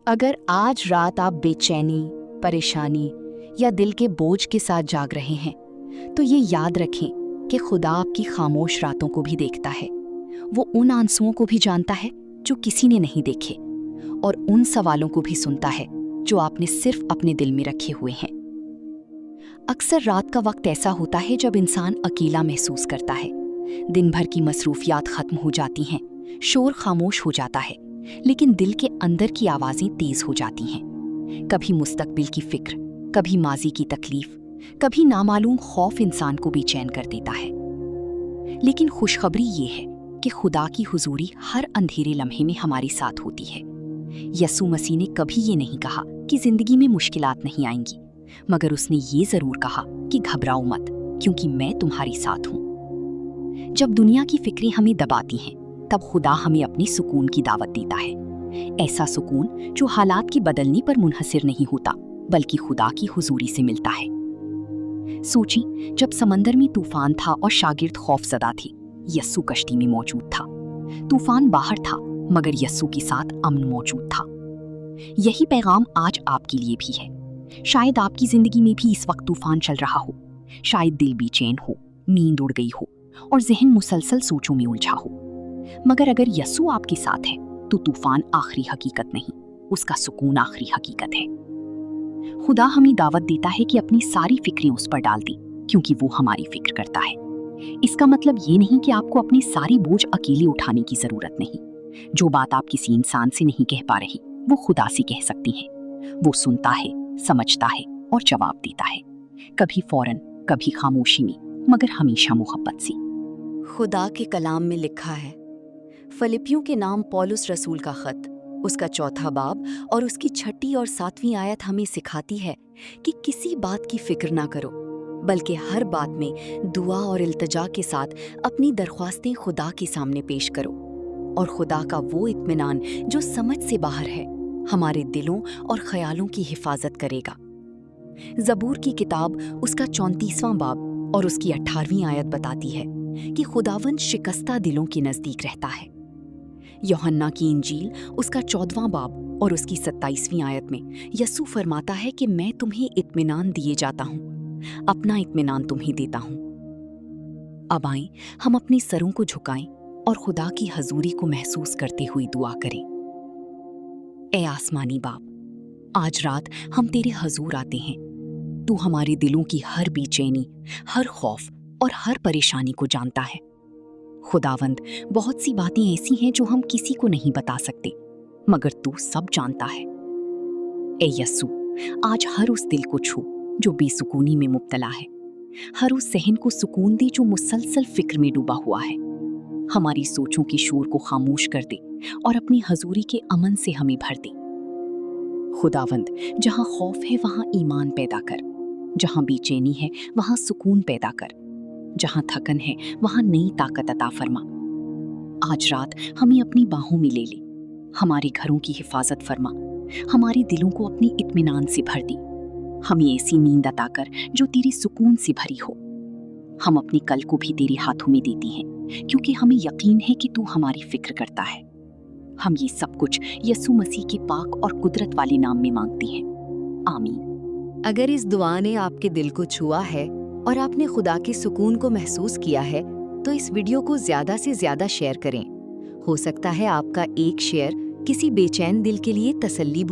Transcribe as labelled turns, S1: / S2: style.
S1: अगर आज रात आप बेचैनी, परेशानी या दिल के बोझ के साथ जाग रहे हैं, तो ये याद रखें कि खुदा आपकी खामोश रातों को भी देखता है। वो उन आंसुओं को भी जानता है जो किसी ने नहीं देखे, और उन सवालों को भी सुनता है जो आपने सिर्फ अपने दिल में रखे हुए हैं। अक्सर रात का वक्त ऐसा होता है जब इंसान अकेला महसूस करता है। दिन भर की मसरूफियात खत्म हो जाती हैं, शोर खामोश हो जाता है, लेकिन दिल के अंदर की आवाजें तेज हो जाती हैं। कभी मुस्तकबिल की फिक्र, कभी माजी की तकलीफ, कभी नामालूम खौफ इंसान को बेचैन कर देता है। लेकिन खुशखबरी ये है कि खुदा की हुजूरी हर अंधेरे लम्हे में हमारे साथ होती है। यसू मसीह ने कभी ये नहीं कहा कि जिंदगी में मुश्किलात नहीं आएंगी, मगर उसने ये जरूर कहा कि घबराओ मत, क्योंकि मैं तुम्हारी साथ हूं। जब दुनिया की फिक्रें हमें दबाती हैं, तब खुदा हमें अपनी सुकून की दावत देता है। ऐसा सुकून जो हालात की बदलने पर मुनहसिर नहीं होता, बल्कि खुदा की हुजूरी से मिलता है। सोची, जब समंदर में तूफान था और शागिर्द खौफजदा थे, यस्सू कश्ती में मौजूद था। तूफान बाहर था, मगर यस्सू के साथ अमन मौजूद था। यही पैगाम आज आपके लिए भी है। शायद आपकी जिंदगी में भी इस वक्त तूफान चल रहा हो। शायद दिल बेचैन हो, नींद उड़ गई हो और ज़हन मुसलसल सोचों में उलझा हो। मगर अगर यस्सू आपके साथ है, तो तूफान आखिरी हकीकत नहीं, उसका सुकून आखिरी हकीकत है। खुदा हमें दावत देता है कि अपनी सारी फिक्रें उस पर डाल दें, क्योंकि वो हमारी फिक्र करता है। इसका मतलब ये नहीं कि आपको अपनी सारी बोझ अकेले उठाने की जरूरत नहीं। जो बात आप किसी इंसान से नहीं कह पा रही, वो खुदा से कह सकती हैं। वो सुनता है, समझता है और जवाब देता है, कभी फौरन, कभी खामोशी में, मगर हमेशा मोहब्बत से।
S2: खुदा के कलाम में लिखा है, फिलिपियों के नाम पौलुस रसूल का खत, उसका 4 बाब और उसकी 6 और 7वीं आयत हमें सिखाती है कि किसी बात की फिक्र ना करो, बल्कि हर बात में दुआ और इल्तिजा के साथ अपनी दरख्वास्तें खुदा के सामने पेश करो। और खुदा का वो इत्मीनान जो समझ से बाहर है, हमारे दिलों और ख्यालों की हिफाजत करेगा। ज़बूर की किताब उसका 34वां बाब और उसकी 18वीं आयत बताती है कि खुदावंद शिकस्ता दिलों के नज़दीक रहता है। यूहन्ना की इंजील उसका 14वां बाब और उसकी 27वीं आयत में यस्सू फरमाता है कि मैं तुम्हें इत्मीनान दिए जाता हूँ, अपना इत्मीनान तुम्हें देता हूँ। अब आएं, हम अपने सरों को झुकाएं और खुदा की हजूरी को महसूस करते हुए दुआ करें। ए आसमानी बाप, आज रात हम तेरे हजूर आते हैं। तू हमारे दिलों की हर बेचैनी, हर खौफ और हर परेशानी को जानता है। खुदावंद, बहुत सी बातें ऐसी हैं जो हम किसी को नहीं बता सकते, मगर तू सब जानता है। ए यस्सू, आज हर उस दिल को छू जो बेसुकूनी में मुब्तला है, हर उस ज़हन को सुकून दे जो मुसलसल फिक्र में डूबा हुआ है। हमारी सोचों के शोर को खामोश कर दे और अपनी हजूरी के अमन से हमें भर दे। खुदावंद, जहाँ खौफ है वहाँ ईमान पैदा कर, जहाँ बेचैनी है वहाँ सुकून पैदा कर, जहाँ थकन है वहाँ नई ताकत अता फरमा। आज रात हमें अपनी बाहों में ले ले, हमारे घरों की हिफाजत फरमा, हमारे दिलों को अपनी इत्मीनान से भर दी। हमें ऐसी नींद अता कर जो तेरे सुकून से भरी हो। हम अपने कल को भी तेरे हाथों में देती हैं, क्योंकि हमें यकीन है कि तू हमारी फिक्र करता है। हम ये सब कुछ यस्सू मसीह के पाक और कुदरत वाले नाम में मांगती हैं। आमीन। अगर इस दुआ ने आपके दिल को छुआ है और आपने खुदा के सुकून को महसूस किया है, तो इस वीडियो को ज़्यादा से ज़्यादा शेयर करें। हो सकता है आपका एक शेयर किसी बेचैन दिल के लिए तसल्ली